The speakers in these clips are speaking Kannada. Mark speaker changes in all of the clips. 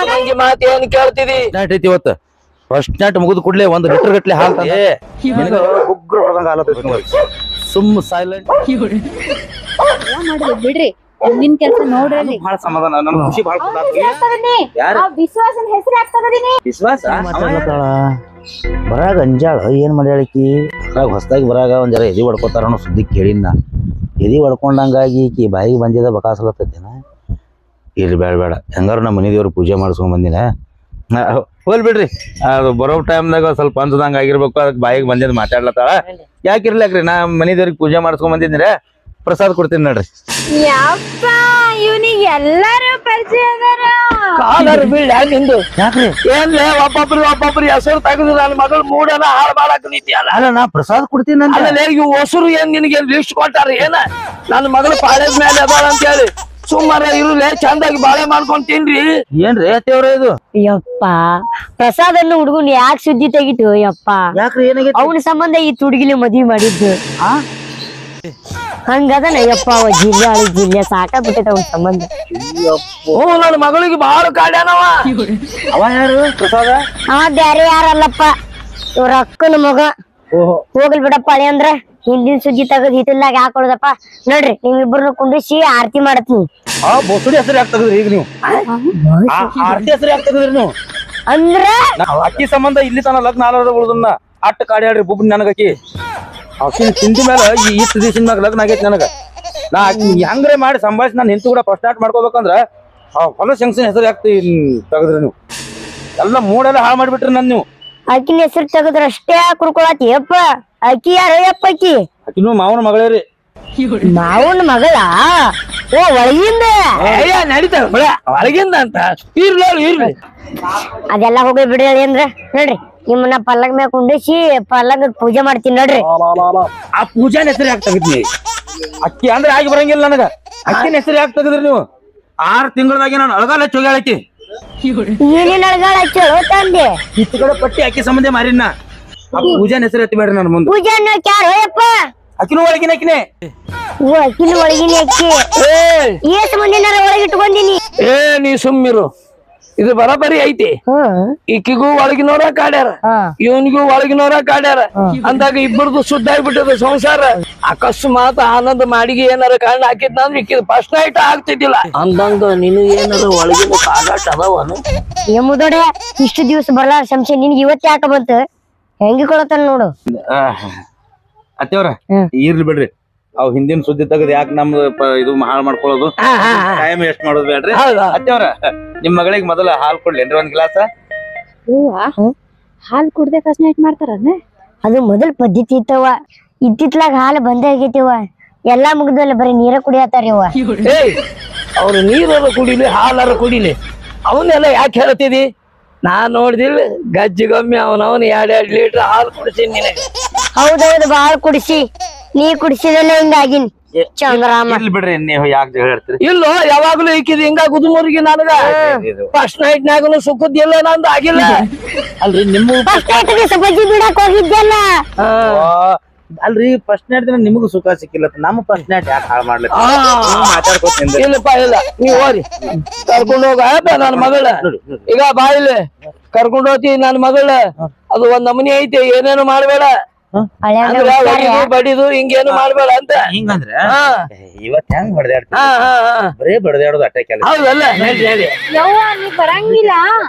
Speaker 1: ನಂಗೆ ಮಾತು ಏನ್ ಕೇಳ್ತಿದಿ
Speaker 2: ಐತಿ ಇವತ್ತು ಫಸ್ಟ್ ನೈಟ್ ಮುಗಿದ್ ಕೂಡ್ಲೆ 1 ಲೀಟರ್ ಗಟ್ಲೆ ಹಾಲ್ ಉಗ್ರ ಹೊಡೆದಂಗ ಹಾಲ ಸುಮ್ ಸೈಲೆಂಟ್
Speaker 3: ಮಾಡಿದ್ರಿ ಬಿಡ್ರಿ ನಿನ್ ಕೆಲ್ಸ ನೋಡ್ರಿ
Speaker 2: ಬಹಳ ಸಮಾಧಾನ ನನ್ ಖುಷಿ ಬಹಳ
Speaker 3: ವಿಶ್ವಾಸನ ಹೆಸರು ಹಾಕ್ತದೀನಿ
Speaker 2: ವಿಶ್ವಾಸ
Speaker 4: ಬರಾಗ ಅಂಜಾಳ ಏನ್ ಮಾಡ್ಯಾಳಕಿ ಬರಾಗ ಹೊಸದಾಗಿ ಬರಾಗ ಒಂದ್ ಜರ ಎದಿ ಹೊಡ್ಕೋತಾರ ಅನ್ನೋ ಸುದ್ದಿ ಕೇಳಿನ ಎದಿ ಹೊಡ್ಕೊಂಡಂಗಾಗಿ ಈಕಿ ಬಾಯಿಗೆ ಬಂದಿದ ಬಕಾಸಲತ್ತೇನ ಇರ್ಲಿ ಬೇಡ ಹೆಂಗಾರು ನಮ್ಮ ಮನೆ ದೇವ್ರು ಪೂಜೆ ಮಾಡಿಸ್ಕೊಂಡ್ ಬಂದಿನ ಹೋಲ್ ಬಿಡ್ರಿ ಅದು ಬರೋ ಟೈಮ್ದಾಗ ಸ್ವಲ್ಪ ಅಂಜದಂಗ ಆಗಿರ್ಬೇಕು ಅದಕ್ಕೆ ಬಾಯಿಗೆ ಬಂದಿದ್ ಮಾತಾಡ್ಲತ್ತಾಳ ಯಾಕಿರ್ಲಾಕ್ರಿ ನಾ ಮನೆ ದೇವ್ರಿಗೆ ಪೂಜೆ ಮಾಡಿಸ್ಕೊಂಡ್ ಬಂದಿದ್ರೆ ಪ್ರಸಾದ ಕೊಡ್ತೀನಿ ನೋಡ್ರಿ
Speaker 3: ಯಪ್ಪ ಇವನಿಗೆ ಎಲ್ಲಾರು ಪರಿಚಯ ಅದಾರ
Speaker 1: ಕಾಲರ್ ಬೀಳ ನಿಂದು
Speaker 4: ಯಾಕ್ರಿ
Speaker 1: ಏನ್ಲೇ ಒಬ್ಬೊಬ್ರು ಹೆಸರು ತೆಗೆದು ನನ್ನ ಮಗಳು ಮೂಡನ ಹಾಳು ಮಾಡಕ್ ನಿಂತಿಯಲ್ಲ
Speaker 4: ಅಲ್ಲ ನಾ ಪ್ರಸಾದ ಕೊಡ್ತೀನಿ
Speaker 1: ಅಲ್ಲೇ ಇವು ಹೊಸರು ಏನ್ ನಿನಗೆ ಲಿಸ್ಟ್ ಕೊಟ್ಟಾರ ಏನ ನನ್ನ ಮಗಳು ಪಾಳೆದ ಮೇಲೆ ಅದಾಳ ಅಂತ ಹೇಳಿ ಸುಮ್ಮನೆ ಇರುಲೇ ಚಂದಾಗಿ ಬಾಳೆ ಮಾಡ್ಕೊಂಡ್ ತಿನ್ರಿ
Speaker 4: ಏನ್ರಿ ತೇವ್ರ ಇದು
Speaker 5: ಯಪ್ಪ ಪ್ರಸಾದನ್ನು ಹುಡುಗನ್ ಯಾಕೆ ಸುದ್ದಿ ತೆಗಿತು ಯಪ್ಪ
Speaker 4: ಯಾಕ್ರಿ ಏನಾಗೈತಿ
Speaker 5: ಅವನ ಸಂಬಂಧ ಈ ತುಡುಗಿಲಿ ಮದ್ವಿ ಮಾಡಿದ್ದು ಹಂಗದನ ಯಪ್ಪ ಅವ ಜಿಲ್ಲೆ ಸಾಕಾಗ್ಬಿಟ್ಟೈತ ಅವನ ಸಂಬಂಧ
Speaker 1: ನನ್ನ ಮಗಳಿಗೆ ಬಾಳ ಕಾಡ್ಯಾನವ
Speaker 4: ಅವ ಯಾರು ಪ್ರಸಾದ
Speaker 5: ಅವ ಬ್ಯಾರೆ ಯಾರಲ್ಲಪ್ಪ ಇವ್ರ ಅಕ್ಕನ ಮಗ ಹೋಗ್ಲಿ ಬಿಡಪ್ಪ ಹಳೆ ಅಂದ್ರ ಹಿಂದಿನ ಸುದ್ದಿ ತೆಗದ್ ಹಿತ್ತಲ್ದಾಗ ಹಾಕೊಳದಪ್ಪ ನೋಡ್ರಿ ನಿಮ್ಮಿಬ್ಬರನ್ನ ಕುಂಡಿಸಿ ಆರತಿ ಮಾಡತ್ನಿ
Speaker 4: ಬೋಸುಡಿ ಹೆಸರು ಯಾಕೆ ತೆಗದ್ರಿ ಈಗ ನೀವು ಆರ್ತಿ ಹೆಸರು ಯಾಕೆ ತೆಗದ್ರಿ ನೀವು
Speaker 5: ಅಂದ್ರ
Speaker 4: ಅಕ್ಕಿ ಸಂಬಂಧ ಇಲ್ಲಿ ತನ ಲಗ್ನ ಆಲಾರದ ಉಳ್ದನ್ನ ಅಟ್ಟ ಕಾಡ್ಯಾಡ್ರಿ ಬುಬ್ ನನಗಕ್ಕಿ ಅಕ್ಕಿನ ತಿಂದಿ ಮೇಲೆ ಇಷ್ಟು ದಿವಸದ ಮ್ಯಾಗ ಲಗ್ನ ಆಗೈತಿ ನನಗ ನಾ ಹೆಂಗ್ರೆ ಮಾಡಿ ಸಂಭಾಷಣೆ ನಾನು ಹೆಂತು ಕೂಡ ಫಸ್ಟ್ ಸ್ಟಾರ್ಟ್ ಮಾಡ್ಕೋಬೇಕಂದ್ರ ಹೊಲ ಶಂಕ್ಷನ್ ಹೆಸರು ಯಾಕೆ ತೆಗದ್ರಿ ನೀವು ಎಲ್ಲ ಮೂಡೆಲ್ಲ ಹಾಳು ಮಾಡ್ಬಿಟ್ರಿ ನನ್ ನೀವು
Speaker 5: ಅಕ್ಕಿನ ಹೆಸರು ತೆಗದ್ರ ಅಷ್ಟೇ ಕುರ್ಕೊಳತಿ ಯಪ್ಪ ಅಕ್ಕಿ ಯಾರು ಯಪ್ಪ
Speaker 4: ಅಕ್ಕಿನೂ ಮಾವನ ಮಗಳೇರಿ
Speaker 5: ಮಾವನ ಮಗಳ ಓ ಒಳಗಿಂದ
Speaker 1: ನಡೀತಾವ ಹೊರಗಿಂದ ಅಂತ ಇರ್ಲಿ
Speaker 5: ಅದೆಲ್ಲ ಹೋಗಿ ಬಿಡಿ ಅಂದ್ರ ನೋಡ್ರಿ ನಿಮ್ಮನ್ನ ಪಲ್ಲಕ್ ಮ್ಯಾಗ ಕುಂಡಿಸಿ ಪಲ್ಲಕ್ ಪೂಜೆ ಮಾಡ್ತೀನಿ ನೋಡ್ರಿ
Speaker 4: ಆ ಪೂಜಾನ ಹೆಸರು ಯಾಕೆ ತೆಗದ್ರಿ ಅಕ್ಕಿ ಅಂದ್ರೆ ಆಗಿ ಬರಂಗಿಲ್ಲ ನನಗ ಅಕ್ಕಿನ ಹೆಸರು ಯಾಕೆ ತೆಗದ್ರಿ ನೀವು 6 ತಿಂಗಳದಾಗಿ ನಾನು ಅಳಗಾಲ ಚೊಗಾಳಕ್ಕಿ
Speaker 5: ಏನೇನ್ ಅಳಗಾಳ ಹಚ್ಚೋಳು ತಂದೆ
Speaker 4: ಇತ್ತು ಕಡೆ ಪಟ್ಟಿ ಅಕ್ಕಿ ಸಂಬಂಧ ಮಾರಿನ ಆ ಪೂಜಾನ ಹೆಸರು ಎತ್ತಿ ಬೇಡ್ರಿ ನನ್ನ ಮುಂದೆ
Speaker 5: ಪೂಜೆ ಅನ್ನೋಕ್ ಯಾರು ಯಪ್ಪ
Speaker 4: ಅಕ್ಕಿನೂ ಒಳಗಿನ ಅಕ್ಕಿನೇ
Speaker 5: ಓ ಅಕ್ಕಿನ ಒಳಗಿನ ಅಕ್ಕಿ ಏಸ್ ಮಂದಿನಾರ ಒಳಗಿಟ್ಕೊಂಡಿನಿ
Speaker 1: ನೀ ಸುಮ್ಮಿರು ಇದು ಬರಬರಿ ಐತಿ ಈಕಿಗೂ ಒಳಗಿನವರ ಕಾಡ್ಯಾರ ಇವನಿಗೂ ಒಳಗಿನವರ ಕಾಡ್ಯಾರ ಅಂದಾಗ ಇಬ್ಬರದು ಶುದ್ಧ ಆಗ್ಬಿಟ್ಟದ ಸಂಸಾರ ಅಕಸ್ಮಾತ್ ಆನಂದ್ ಮಾಡಿಗೆ ಏನಾರ ಕಾರಣ ಹಾಕಿದ್ ಅಂದ್ರೆ ಈಕಿದ ಫಸ್ಟ್ ನೈಟ್ ಆಗ್ತಿದ್ದಿಲ್ಲ ಅಂದಂಗ ನಿನಗ ಏನಾರ ಒಳಗಿನ ಕಾಗಾಟ ಅದಾವನು
Speaker 5: ಮುದೋಡೆ ಇಷ್ಟು ದಿವಸ ಬರ್ಲಾರ ಸಂಶಯ ನಿನ್ಗೆ ಇವತ್ತು ಯಾಕ ಬಂತು ಹೆಂಗಿ ಕೊಳತಾನ ನೋಡು
Speaker 4: ಅತ್ತೇವ್ರ ಇರ್ಲಿ ಬಿಡ್ರಿ ಅವ್ ಹಿಂದಿನ ಸುದ್ದಿ ತೆಗದ್ ಯಾಕೆ ನಮ್ದು ಇದು ಹಾಳು ಮಾಡ್ಕೊಳ್ಳೋದು ಟೈಮ್ ವೇಸ್ಟ್ ಮಾಡೋದು ಬೇಡ್ರಿ ಅತ್ತೇವ್ರ ನಿಮ್ ಮಗಳಿಗೆ ಮೊದಲ ಹಾಲು ಕೊಡ್ಲೇನ್ರಿ 1 ಗ್ಲಾಸ್
Speaker 3: ಹಾಲ್ ಕುಡ್ದೆ ಫಸ್ಟ್ ನೈಟ್ ಮಾಡ್ತಾರನ
Speaker 5: ಅದು ಮೊದಲ್ ಪದ್ಧತಿ ಇತ್ತವ ಇತ್ತಿತ್ಲಾಗ ಹಾಲು ಬಂದೇ ಆಗೈತಿವ ಎಲ್ಲಾ ಮುಗ್ದಲ್ಲ ಬರೀ ನೀರ ಕುಡಿಯತ್ತಾರಿವ
Speaker 1: ಅವ್ರು ನೀರಾರ ಕುಡಿಲಿ ಹಾಲಾರ ಕುಡಿಲಿ ಅವನ್ನೆಲ್ಲ ಯಾಕೆ ಹೇಳ್ತಿದಿ ನಾನ್ ನೋಡ್ದಿಲ್ಲ ಗಜ್ಜಿಗೊಮ್ಮೆ ಅವನವನ್ 2 ಲೀಟರ್ ಹಾಲು ಕುಡಿಸಿ ನಿನಗೆ
Speaker 5: ಹೌದೌದು ಬಾಳ್ ಕುಡಿಸಿ ನೀ ಕುಡಿಸಿದಲ್ಲ ಹಿಂಗಾಗಿನ್ ಚಂದ್ರಾಮ
Speaker 4: ಬಿಡ್ರಿ ನೀವು ಯಾಕೆ ಹೇಳ್ತೀರಿ
Speaker 1: ಇಲ್ಲೋ ಯಾವಾಗ್ಲೂ ಈಕಿದ್ ಹಿಂಗ ಗುದುಮೂರಿಗೆ ನನಗ ಫಸ್ಟ್ ನೈಟ್ ನಾಗನು ಸುಖದಿಲ್ಲ ನಂದು ಆಗಿಲ್ಲ
Speaker 4: ಅಲ್ರಿ ನಿಮ್ಮ
Speaker 5: ಫಸ್ಟ್ ನೈಟ್ ದಿವಸ ಬಜ್ಜಿ ಬಿಡಕ್ ಹೋಗಿದ್ದಲ್ಲ
Speaker 4: ಅಲ್ರಿ ಫಸ್ಟ್ ನೈಟ್ ದಿನ ನಿಮಗೂ ಸುಖ ಸಿಕ್ಕಿಲ್ಲ ನಮ್ಮ ಫಸ್ಟ್ ನೈಟ್ ಯಾಕೆ ಹಾಳು ಮಾಡ್ಲಿಕ್ಕೆ ಮಾತಾಡ್ಕೊತೀನಿ
Speaker 1: ಇಲ್ಲಪ್ಪ ಇಲ್ಲ ನೀವ್ ಹೋರಿ ಕರ್ಕೊಂಡ್ ಹೋಗ ನನ್ನ ಮಗಳ ಈಗ ಬಾಯಿಲೆ ಕರ್ಕೊಂಡ್ ಹೋಗ್ತಿ ನನ್ ಮಗಳ ಅದು ಒಂದ್ ನಮನಿ ಐತಿ ಏನೇನು ಮಾಡ್ಬೇಡ ಬಡಿದು ಹಿಂಗೇನು ಮಾಡ್ಬೇಡ ಅಂತ
Speaker 4: ಹಿಂಗಂದ್ರೆ ಇವತ್ ಹೆಂಗ್ ಬಡದಾಡ್ತಿ ಬರೇ ಬಡದಾಡೋದು ಅಟ್ಟೆ ಕೆಲಸ
Speaker 1: ಹೌದಲ್ಲ
Speaker 3: ಯವ್ವ ನೀ ಬರಂಗಿಲ್ಲ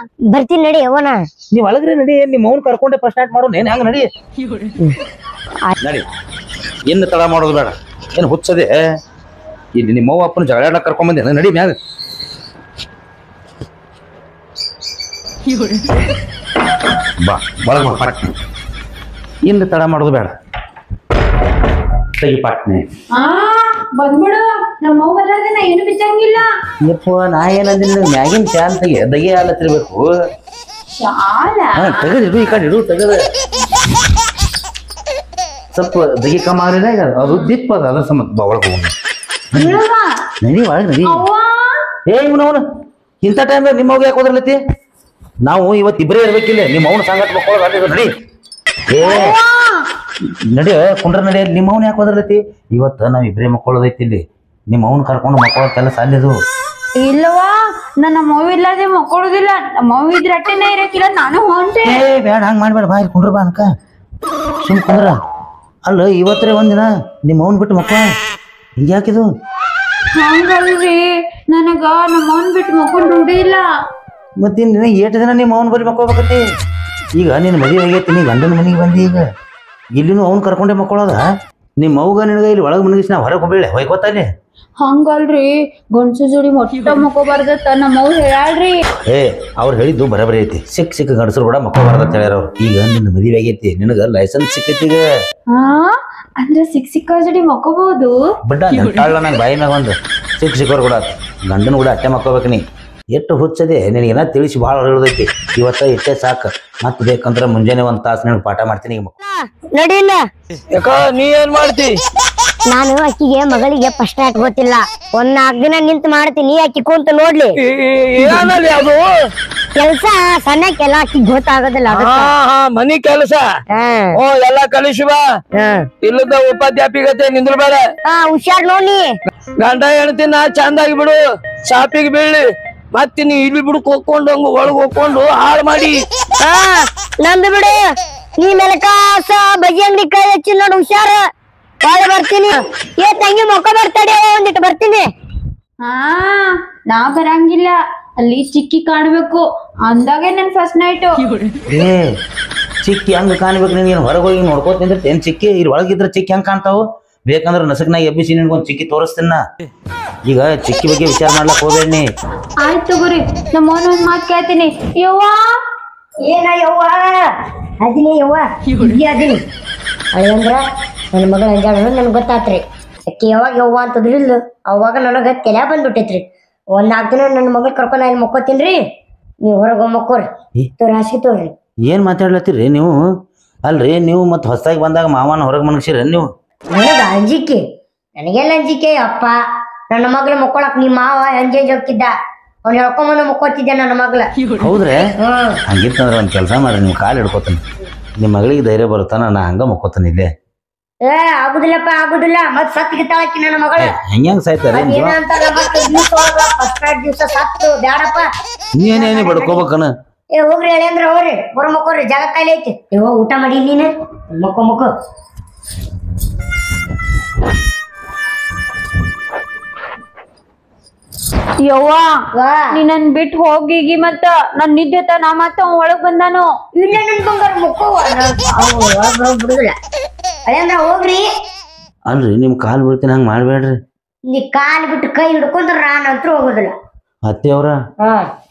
Speaker 5: ಬರ್ತೀನಿ ನಡಿ ಅವನ
Speaker 4: ನೀವ್ ಒಳಗ್ರಿ ನಡಿ ನಿಮ್ ಮೌನ್ ಕರ್ಕೊಂಡೆ ಫಸ್ಟ್ ನೈಟ್ ಮಾಡೋಣ ಏನ್ ಹೆಂಗ್ ನಡಿ ನಡಿ ಇನ್ನು ತಡ ಮಾಡೋದು ಬೇಡ ಏನ್ ಹುಚ್ಚದೆ ಇಲ್ಲಿ ನಿಮ್ಮ ಅವ್ವ ಅಪ್ಪನ ಜಗಳ ಕರ್ಕೊಂಡ್ ಬಂದೆ ನಡಿ ಮ್ಯಾಗ ಬಾ ಒಳಗ ಇನ್ನು ತಡ ಮಾಡೋದು ಬೇಡ ತೆಗಿ ಪಾಟ್ನೆ
Speaker 3: ಬಂದ್ಬಿಡು ನಮ್ಮ ಅವ್ವ ಬರೋದೇ ನಾ ಏನು ಬಿಚ್ಚಂಗಿಲ್ಲ
Speaker 4: ಯಪ್ಪ ನಾ ಏನಂದಿಲ್ಲ ಮ್ಯಾಗಿನ ಚಾನ್ ತೆಗಿ ದಗೆ ಹಾಲತ್ತಿರ್ಬೇಕು ತೆಗದಿಡು ಈ ಕಡೆ ಇಡು ತೆಗದ ಸ್ವಲ್ಪ ದಗಿ ಕಮ್ಮ ಆಗಲಿಲ್ಲ ಈಗ ಅದು ದಿಪ್ಪ ಅದ ಅದ್ರ ಸಂಬಂಧ ಒಳಗೆ ನಡಿ ಒಳಗೆ ನಡಿ ಇವನವನು ಇಂಥ ಟೈಮ್ದಾಗ ನಿಮ್ಮ ಅವ್ಗೆ ಯಾಕೆ ಹೋದ್ರಲತ್ತಿ ನಾವು ಇವತ್ತು ಇಬ್ಬರೇ ಇರ್ಬೇಕಿಲ್ಲ ನಿಮ್ಮ ಅವ್ನ ಸಂಗಟ ಮಕ್ಕಳು ನಡಿ ನಡಿ ಕುಂಡ್ರ ನಡಿ ನಿಮ್ಮ ಅವ್ನ ಯಾಕೆ ಹೋದ್ರಲತ್ತಿ ಇವತ್ತು ನಾವ್ ಇಬ್ಬರೇ ಮಕ್ಕಳದೈತಿ ಇಲ್ಲಿ ನಿಮ್ಮ ಅವ್ನ ಕರ್ಕೊಂಡು ಮಕ್ಕಳ ಕೆಲಸ ಅಲ್ಲಿದು
Speaker 3: ಇಲ್ವಾ ನನ್ನ ಮೂವಿ ಇಲ್ಲದೆ ಮಕ್ಕಳುದಿಲ್ಲ ಮೂವಿ ಇದ್ರೆ ಅಟ್ಟೆನೇ ಇರಕ್ಕಿಲ್ಲ ನಾನು ಹೊಂಟೆ
Speaker 4: ಏ ಬೇಡ ಹಂಗ್ ಮಾಡ್ಬೇಡ ಬಾ ಇಲ್ಲಿ ಕುಂಡ್ರ ಬಾ ಅನ್ಕ ಸುಮ್ ಕುಂದ್ರ ಅಲ್ಲ ಇವತ್ತರೇ ಒಂದಿನ ನಿಮ್ಮ ಅವ್ನ್ ಬಿಟ್ಟು ಮಕ್ಕಳ ಹಿಂಗ್ಯಾಕಿದು
Speaker 3: ಹಂಗಲ್ರಿ ನನಗ ನಮ್ಮ ಅವನ್ ಬಿಟ್ಟು ಮಕ್ಕೊಂಡು ರೂಢಿ ಇಲ್ಲ
Speaker 4: ಮತ್ತಿನ್ ಏಟು ದಿನ ನಿಮ್ಮ ಅವ್ನ ಬಳಿ ಮಕ್ಕೋಬೇಕತಿ ಈಗ ನಿನ್ನ ಮದುವೆ ಆಗೈತಿ ನೀ ಗಂಡನ ಮನೆಗೆ ಬಂದಿ ಈಗ ಇಲ್ಲಿನೂ ಅವ್ನು ಕರ್ಕೊಂಡೆ ಮಕ್ಕಳೋದ ನಿಮ್ಮ ಅವ್ಗ ನಿನಗ ಇಲ್ಲಿ ಒಳಗೆ ಮನಗಿಸಿ ನಾ ಹೊರಗೆ ಹೋಗ್ಬೇಳೆ ಹೋಯ್ಕೋತಾನೆ
Speaker 3: ಹಂಗಲ್ರಿ ಗಂಡಸು ಜೋಡಿ ಮೊಟ್ಟ ಮಕ್ಕೋಬಾರ್ದತ್ತ ನಮ್ಮ ಅವ್ರು ಹೇಳ್ರಿ
Speaker 4: ಏ ಅವ್ರು ಹೇಳಿದ್ದು ಬರಬರಿ ಐತಿ ಸಿಕ್ಕ ಗಂಡಸರು ಕೂಡ ಮಕ್ಕೋಬಾರ್ದ ಅಂತ ಹೇಳ್ಯಾರ ಅವ್ರು ಈಗ ನಿನ್ನ ಮದುವೆ ಆಗೈತಿ ನಿನಗ ಲೈಸೆನ್ಸ್ ಸಿಕ್ಕೈತಿ ಈಗ
Speaker 3: ಹಾ ಅಂದ್ರೆ ಸಿಕ್ಕ ಜೋಡಿ ಮಕ್ಕೋಬಹುದು
Speaker 4: ಬಡ್ಡ ನೆಂಟಾಳ ನಂಗೆ ಬಾಯಿ ಮ್ಯಾಗ ಒಂದು ಸಿಕ್ಕವ್ರು ಕೂಡ ಗಂಡನ ಕೂಡ ಅಟ್ಟೆ ಮಕ್ಕೋಬೇಕು ನೀ ಎಷ್ಟು ಹುಚ್ಚದೆ ನಿನಗೇನ ತಿಳಿಸಿ ಭಾಳ ಹೇಳಿದೈತಿ ಇವತ್ತ ಇಟ್ಟೆ ಸಾಕು ಮತ್ತೆ ಬೇಕಂದ್ರೆ ಮುಂಜಾನೆ ಒಂದು ತಾಸು ನಿನಗೆ ಪಾಠ ಮಾಡ್ತೀನಿ ಈಗ
Speaker 5: ನಡಿಲ್ಲ
Speaker 1: ಯಾಕ ನೀ ಏನ್ ಮಾಡ್ತಿ
Speaker 5: ನಾನು ಅಕ್ಕಿಗೆ ಮಗಳಿಗೆ ಫಸ್ಟ್ ನೈಟ್ ಗೊತ್ತಿಲ್ಲ ಒಂದ್ 4 ದಿನ ನಿಂತು ಮಾಡ್ತೀನಿ ಅಕ್ಕಿ ಕುಂತ ನೋಡ್ಲಿ
Speaker 1: ಏನಲ್ಲಿ ಅದು
Speaker 5: ಕೆಲ್ಸ ಸಣ್ಣಕ್ಕೆಲ್ಲ ಅಕ್ಕಿ ಗೊತ್ತಾಗೋದಿಲ್ಲ
Speaker 1: ಹಾ ಮನಿ ಕೆಲಸ ಓ ಎಲ್ಲಾ ಕಲಿಸುವ ಇಲ್ಲದ ಉಪಾಧ್ಯಾಪಿಗತೆ ನಿಂದ್ರ ಬೇಡ
Speaker 5: ಹುಷಾರ್ ನೋಡಿ
Speaker 1: ಗಂಡ ಹೆಣ್ತಿನ ಚಂದಾಗಿ ಬಿಡು ಶಾಪಿಗೆ ಬೀಳಿ ಮತ್ತೆ ನೀ ಇಲ್ಲಿ ಬಿಡುಕ್ ಹೋಗ್ಕೊಂಡು ಹಂಗ ಒಳಗ್ ಹೋಗ್ಕೊಂಡು ಹಾಳು ಮಾಡಿ
Speaker 5: ನಂದು ಬಿಡು ನೀ ಮೆಲಕಾಸ ಬಜಿ ಅಂಗಡಿ ಕೈ ಹಚ್ಚಿ ನೋಡು ಹುಷಾರ ಬಾಳೆ ಬರ್ತೀನಿ ಏ ತಂಗಿ ಮೊಕ್ಕ ಬರ್ತಾಡೆ ಒಂದಿಟ್ಟು ಬರ್ತೀನಿ
Speaker 3: ಹಾ ನಾ ಬರಂಗಿಲ್ಲ ಅಲ್ಲಿ ಚಿಕ್ಕಿ ಕಾಣ್ಬೇಕು ಅಂದಾಗೆ ನನ್ ಫಸ್ಟ್ ನೈಟ್
Speaker 4: ಏ ಚಿಕ್ಕಿ ಹಂಗ ಕಾಣ್ಬೇಕು ನಿನ್ಗೆ ಹೊರಗೆ ಹೋಗಿ ನೋಡ್ಕೋತಿಂದ್ರೆ ಏನ್ ಚಿಕ್ಕಿ ಇಲ್ಲಿ ಒಳಗಿದ್ರೆ ಚಿಕ್ಕಿ ಹೆಂಗ್ ಕಾಣ್ತಾವು ಬೇಕಂದ್ರೆ ನಸಕ್ನಾಗ ಎಬ್ಬಿಸಿ ನಿನ್ಗೊಂದು ಚಿಕ್ಕಿ ತೋರಿಸ್ತೀನ ಈಗ ಚಿಕ್ಕಿ ಬಗ್ಗೆ ವಿಚಾರ ಮಾಡ್ಲಕ್ ಹೋಗ್ಬೇಡ ನೀ
Speaker 3: ಆಯ್ತು ತಗೋರಿ ನಮ್ಮ ಅವ್ನ ಒಂದ್ ಮಾತ್ ಕೇಳ್ತೀನಿ ಯವ್ವಾ
Speaker 5: ಏನ ಯವ್ವ ಅದಿನಿ ಯವ್ವ ಅದೀನಿ ಅಳಿಯಂದ್ರ ನನ್ನ ಮಗಳ ಅಂಜಾಳ ನನ್ಗೆ ಗೊತ್ತಾತ್ರಿ ಅಕ್ಕಿ ಯಾವಾಗ ಯವ್ವ ಅಂತದ್ರಿಲ್ಲ ಅವಾಗ ನನಗ ತಲೆ ಬಂದ್ಬಿಟ್ಟೈತ್ರಿ ಒಂದ್ 4 ದಿನ ನನ್ನ ಮಗಳ ಕರ್ಕೊಂಡ್ ಇಲ್ಲಿ ಮಕ್ಕೋತೀನ್ರಿ ನೀವ್ ಹೊರಗೆ ಮಕ್ಕೋರಿ ರಾಶಿ ತೋರಿ
Speaker 4: ಏನ್ ಮಾತಾಡ್ಲತ್ತೀರಿ ನೀವು ಅಲ್ರಿ ನೀವು ಮತ್ತೆ ಹೊಸದಾಗಿ ಬಂದಾಗ ಮಾವನ ಹೊರಗೆ ಮನಗ್ಸಿರ ನೀವು
Speaker 5: ನನಗ ಅಂಜಿಕೆ ನನಗೆಲ್ಲ ಅಂಜಿಕೆ ಅಪ್ಪ ನನ್ನ ಮಗಳ ಮಕ್ಕೊಳಕ್ ನಿಮ್ಮ ಮಾವ ಅಂಜೇಜ್ ಹೋಗ್ತಿದ್ದ ಅವ್ನು ಹೇಳ್ಕೊಂಬಂದು ಮಕ್ಕೋತಿದ್ದೆ ನನ್ನ ಮಗಳ
Speaker 4: ಹೌದ್ರಿ ಹಂಗಿತ್ತಂದ್ರೆ ಒಂದ್ ಕೆಲಸ ಮಾಡ್ರಿ ನೀವು ಕಾಲು ಹಿಡ್ಕೋತಾನೆ ನಿಮ್ಮ ಮಗಳಿಗೆ ಧೈರ್ಯ ಬರುತ್ತಾನ ನಾ ಹಂಗ ಮಕ್ಕೋತಾನೆ ಇಲ್ಲೇ
Speaker 5: ಏ ಆಗುದಿಲ್ಲಪ್ಪ ಆಗುದಿಲ್ಲ ಮತ್ ಸತ್ತಿಗಿತ್ತಾಳಕಿ ನನ್ನ ಮಗಳ
Speaker 4: ಹೆಂಗ್ ಸಾಯ್ತಾರೆ
Speaker 5: ಏನಂತಾರ ಮತ್ತೆ ಫಸ್ಟ್ ನೈಟ್ ದಿವಸ ಸತ್ತು ಬ್ಯಾಡಪ್ಪ
Speaker 4: ನೀನೇನೇ ಬಡ್ಕೋಬೇಕನ
Speaker 5: ಏ ಹೋಗ್ರಿ ಹೇಳಿ ಅಂದ್ರ ಹೋಗ್ರಿ ಬರ ಮಕ್ಕೋರಿ ಜಾಗ ಖಾಲಿ ಐತಿ ಇವ ಊಟ ಮಾಡಿ ನೀನು ಮಕ್ಕೋ
Speaker 3: ಯವ್ವಾ ನೀ ನನ್ ಬಿಟ್ಟು ಹೋಗಿ ಮತ್ತ ನನ್ ನಿದ್ದೆತ ನಾ ಮತ್ತ ಅವ್ ಒಳಗ್ ಬಂದಾನು
Speaker 5: ಇಲ್ಲ ನನ್ ಬಂಗಾರ ಮಕ್ಕೋ ಬಿಡುದಿಲ್ಲ ಅದೇ ಅಂದ್ರ ಹೋಗ್ರಿ
Speaker 4: ಅಲ್ರಿ ನಿಮ್ ಕಾಲ್ ಬೀಳ್ತೀನಿ ಹಂಗ ಮಾಡ್ಬೇಡ್ರಿ
Speaker 5: ನೀ ಕಾಲ್ ಬಿಟ್ಟು ಕೈ ಹಿಡ್ಕೊಂಡ್ರ ನಾನಂತೂ ಹೋಗುದಿಲ್ಲ
Speaker 4: ಅತ್ತೆ ಅವ್ರ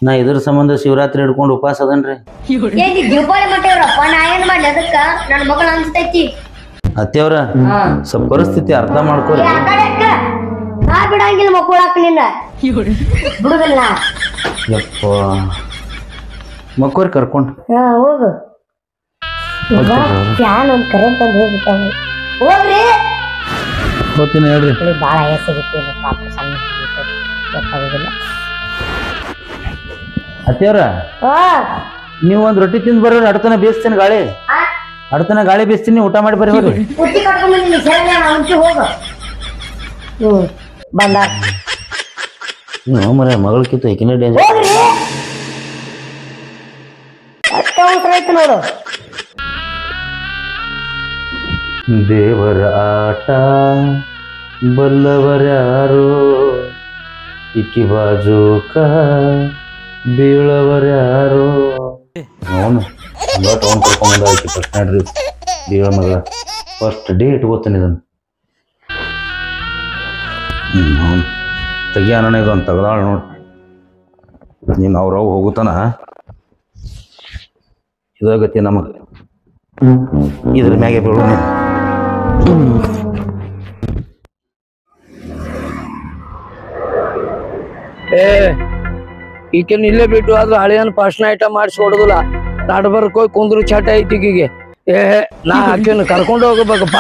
Speaker 4: ನಾ ಇದ್ರ ಸಂಬಂಧ ಶಿವರಾತ್ರಿ ಹಿಡ್ಕೊಂಡು ಉಪವಾಸ ಅದನ್ರಿ
Speaker 5: ಏನ್ ದೀಪಾವಳಿ ಮಟ್ಟವ್ರಪ್ಪ ನಾ ಏನ್ ಮಾಡ್ಲಿ ಅದಕ್ಕ ನನ್ನ ಮಗಳ ಅನ್ಸ್ತೈತಿ
Speaker 4: ಅತ್ತೆ ಅವ್ರ ಸ್ವಲ್ಪ ಪರಿಸ್ಥಿತಿ ಅರ್ಥ ಮಾಡ್ಕೊರಿ
Speaker 5: ನಾ ಬಿಡಂಗಿಲ್ಲ ಮಕ್ಕಳಾಕ ನಿನ್ನ ಬಿಡುದಿಲ್ಲ
Speaker 4: ಯಪ್ಪ ಮಕ್ಕೋರಿ ಕರ್ಕೊಂಡು
Speaker 5: ಹೋಗು ಫ್ಯಾನ್ ಒಂದ್ ಕರೆಂಟ್ ಒಂದ್ ಹೋಗ್ಬಿಟ್ಟ ಹೋಗ್ರಿ
Speaker 4: ಹೋಗ್ತೀನಿ ಹೇಳ್ರಿ
Speaker 5: ಬಾಳ ಆಯಾಸಿಗಿತ್ತು ಪಾಪ ಸಣ್ಣ ಗೊತ್ತಾಗೋದಿಲ್ಲ
Speaker 4: ಅತ್ತೆಯವ್ರ ನೀವು ಒಂದ್ ರೊಟ್ಟಿ ತಿಂದ್ ಬರ್ರಿ ಅಡ್ತನ ಬೇಯಿಸ್ತೀನಿ ಗಾಳಿ ಅಡ್ತನ ಗಾಳಿ ಬೇಯಿಸ್ತೀನಿ ಊಟ ಮಾಡಿ ಬರ್ರಿ ಹೋಗ್ರಿ
Speaker 5: ಪುಟ್ಟಿ ಕಟ್ಕೊಂಡ್ಬಂದಿನಿ ಹಂಚಿ ಹೋಗು ಬಂದ
Speaker 4: ನೀವು ಮರ ಮಗಳಕ್ಕಿಂತ ಏಕಿನೇ ಡೇಂಜರ್
Speaker 5: ಹೋಗ್ರಿ ಅಷ್ಟೇ ಅವಸರ ಐತೆ ನೋಡು
Speaker 4: ದೇವರ ಆಟ ಬಲ್ಲವರ್ಯಾರೋ ಇಕ್ಕಿ ಬಾಜೂಕ ಬೀಳವರ್ಯಾರೋ ಅವನು ಟೌನ್ ಕರ್ಕೊಂಬಂದ ಆಕಿ ಫಸ್ಟ್ ನಡ್ರಿ ಬೀಳ ಮಗಳ ಫಸ್ಟ್ ಡೇ ಇಟ್ಕೋತಾನೆ ಇದನ್ನು ಅವನು ತೆಗಿಯೋಣ ಇದೊಂದು ತೆಗ್ದಾಳ ನೋಡಿ ನೀನು ಅವ್ರವ್ ಹೋಗುತ್ತಾನ ಇದಾಗತ್ತೆ ನಮಗೆ ಇದ್ರ ಮ್ಯಾಗೆ ಬೀಳು
Speaker 1: ಏ ಈಕೆನ್ ಇಲ್ಲೇ ಬಿಟ್ಟು ಆದ್ರೆ ಹಳೆಯನ್ ಫಸ್ಟ್ ನೈಟ ಮಾಡಿಸಿ ಹೊಡೋದಿಲ್ಲ ನಡ್ಬರ್ಕ್ ಹೋಗಿ ಕುಂದ್ರು ಚಟ ಐತಿ ಈಕಿಗೆ ಏ ನಾ ಆಕೆನ ಕರ್ಕೊಂಡು ಹೋಗಬೇಕಪ್ಪ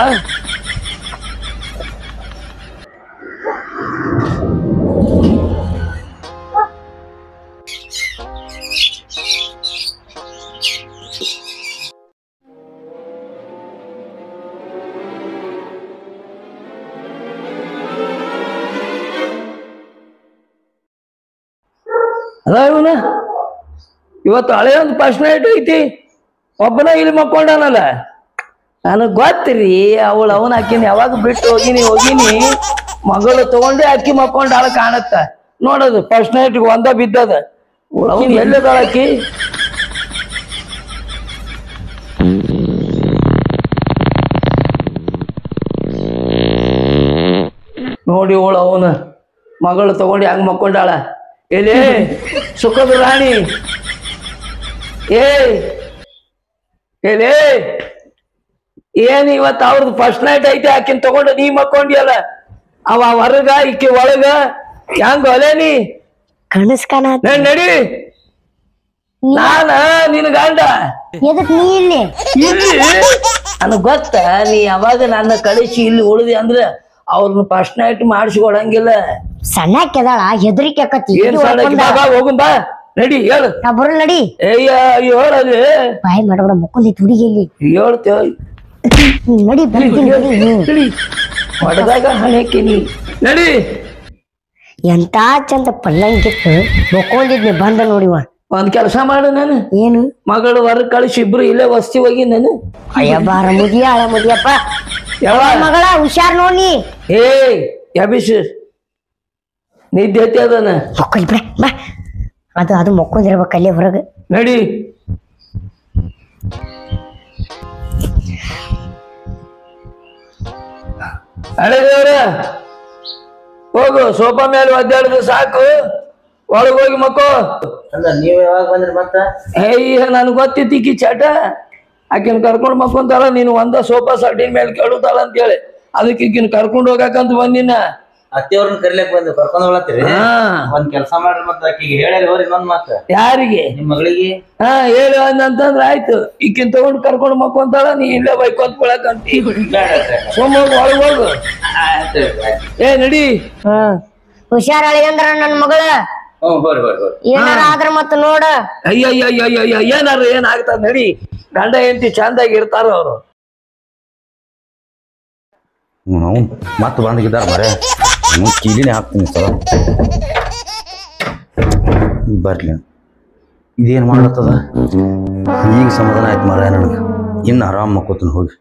Speaker 1: ಅದ ಇವನ ಇವತ್ತು ಹಳೆ ಒಂದು ಫಸ್ಟ್ ನೈಟ್ ಐತಿ, ಒಬ್ಬನ ಇಲ್ಲಿ ಮಕ್ಕೊಂಡಾನಲ್ಲ. ನನಗ್ ಗೊತ್ತಿರಿ ಅವನ ಅಕ್ಕಿನ ಯಾವಾಗ ಬಿಟ್ಟು ಹೋಗಿನಿ ಮಗಳು ತಗೊಂಡೆ ಅಕ್ಕಿ ಮಕ್ಕೊಂಡಾಳ ಕಾಣತ್ತ. ನೋಡೋದು ಫಸ್ಟ್ ನೈಟ್ ಒಂದ ಬಿದ್ದದ. ಅವನ್ ಎಲ್ಲದಾಳ ಅಕ್ಕಿ? ನೋಡಿ ಅವನ ಮಗಳು ತಗೊಂಡು ಹೆಂಗ್ ಮಕ್ಕೊಂಡಾಳ. ಎಲ್ಲಿ ಸುಖದ ರಾಣಿ, ಏನ್ ಇವತ್ತು ಅವ್ರದ್ದು ಫಸ್ಟ್ ನೈಟ್ ಐತೆ, ಆಕಿನ್ ತಗೊಂಡು ನೀ ಮಕ್ಕೊಂಡಿಯಲ್ಲ. ಅವ ಹೊರಗ ಇಕ್ಕಿ ಒಳಗ ಹೆಂಗ ಒಲೆ ನೀ
Speaker 5: ಕನಸ್ಕಾನ
Speaker 1: ನಡಿ. ನಾನ ನಿನ್ ಗಂಡ
Speaker 5: ಎದಕ್ ನೀ ಇಲ್ಲಿ
Speaker 1: ನನಗ್ ಗೊತ್ತ ನೀ ಯಾವಾಗ ನನ್ನ ಕಳಿಸಿ ಇಲ್ಲಿ ಉಳಿದಿ ಅಂದ್ರ ಅವ್ರನ್ನ ಫಸ್ಟ್ ನೈಟ್ ಮಾಡಿಸ್ಕೊಡಂಗಿಲ್ಲ.
Speaker 5: ಸಣ್ಣ ಕೆದಾಳ ಹೆದರಿಕೆ ಆಕತಿ.
Speaker 1: ಏನ್ ಹೋಗುಂ ಬಾ ನಡಿ ಹೇಳು.
Speaker 5: ನಾ ಬರಲ್ಲ ನಡಿ.
Speaker 1: ಹೇಳಲ್ಲಿ
Speaker 5: ಬಾಯ್ ಮಾಡಬೇಡ ಮುಕ್ಕೊಂದೈತಿ ಹುಡುಗಿಯಲ್ಲಿ
Speaker 1: ಹೇಳ್ತೇವ.
Speaker 5: ನಡಿ
Speaker 1: ನಡಿ ಹೊಡೆದಾಗ ಹಣೆಕಿನಿ ನಡಿ.
Speaker 5: ಎಂತ ಚಂದ ಪಲ್ಲಂಗಿತ್ತು ಮುಕ್ಕೊಂಡಿದ್ನಿ ಬಂದ ನೋಡಿವ.
Speaker 1: ಒಂದ್ ಕೆಲಸ ಮಾಡು, ನಾನು
Speaker 5: ಏನು
Speaker 1: ಮಗಳು ಹೊರಗ್ ಕಳಿಸಿ ಇಬ್ರು ಇಲ್ಲೇ ವಸ್ತಿ ಹೋಗಿ ನಾನು.
Speaker 5: ಅಯ್ಯ ಬಾರ ಮುದಿಯ ಹಳ ಮುದಿಯಪ್ಪ ಮಗಳ ಹುಷಾರ್ ನೋಡಿ.
Speaker 1: ಯಬಿಸ್ ನಿದ್ದೆ ಐತಿ ಅದನ್ನ
Speaker 5: ಮಕ್ಕಳ್ ಬಿಡ ಬಾ. ಅದು ಮಕ್ಕೊಂದಿರ್ಬೇಕು ಅಲ್ಲೇ ಹೊರಗ.
Speaker 1: ನಡಿ. ಹಳೆ ದೇವ್ರ ಹೋಗು, ಸೋಫಾ ಮೇಲೆ ಒದ್ದಾಡಿದ್ರೆ ಸಾಕು, ಒಳಗ್ ಹೋಗಿ ಮಕ್ಕೋ.
Speaker 4: ನೀವ್ ಯಾವಾಗ ಬಂದ್ರಿ ಮತ್ತ?
Speaker 1: ನನ್ಗೆ ಗೊತ್ತಿತ್ತು ಈಕಿ ಚಟ, ಆಕಿನ ಕರ್ಕೊಂಡ್ ಮಕ್ಕೊಂತಾಳ, ನೀನು ಒಂದ ಸೋಫಾ ಸಟ್ಟಿನ ಮೇಲೆ ಕೇಳುತ್ತಾಳ ಅಂತೇಳಿ ಅದಕ್ಕೆ ಈಕಿನ ಕರ್ಕೊಂಡ್ ಹೋಗಾಕಂತ ಬಂದಿನ.
Speaker 4: ಅತ್ತಿಯವ್ರನ್ನ ಕರಿಲಕ್ ಬಂದು ಕರ್ಕೊಂಡ್ ಹೋಗ್ಲತ್ತೀರಿ? ಒಂದ್ ಕೆಲಸ ಮಾಡ್ರಿ ಮತ್ತ ಆಕಿಗೆ ಹೇಳಿ ಹೋರಿ ಇನ್ನೊಂದ್ ಮಾತ.
Speaker 1: ಯಾರಿಗೆ?
Speaker 4: ನಿಮ್ ಮಗಳಿಗೆ.
Speaker 1: ಹೇಳು ಅಂತಂದ್ರ ಆಯ್ತು. ಈಕಿನ್ ತಗೊಂಡ್ ಕರ್ಕೊಂಡ್ ಮಕ್ಕೊಂತಾಳ, ನೀ ಇಲ್ಲೇ ಬೈಕೋತ್ ಬಿಡಕಂತ. ಸೋಮ ಒಳಗ್ ಹೋಗು. ನಡಿ.
Speaker 5: ಹುಷಾರ್ ಅಳಿ ಅಂದ್ರ ನನ್ ಮಗಳ ಏನಾರ ಆದ್ರ ಮತ್ತ ನೋಡ.
Speaker 1: ಅಯ್ಯ ಏನಾರ ಏನಾಗ್ತದ ನಡಿ. ಗಂಡ ಹೆಂಡತಿ ಚಂದಾಗಿ ಇರ್ತಾರ ಅವ್ರು.
Speaker 4: ಮತ್ ಬಂದಿದ್ದಾರೆ ಬರೇ ಕೀಲಿನೇ ಹಾಕ್ತೀನಿ ಸರ. ಬರ್ಲಿ ಇದೇನ್ ಮಾಡ್ಲತ್ತದ ಈಗ ಸಮಾಧಾನ ಆಯ್ತು ಮಾರ. ನನಗೆ ಇನ್ನು ಆರಾಮ್ ಮಕ್ಕೋತೀನಿ ಹೋಗಿ.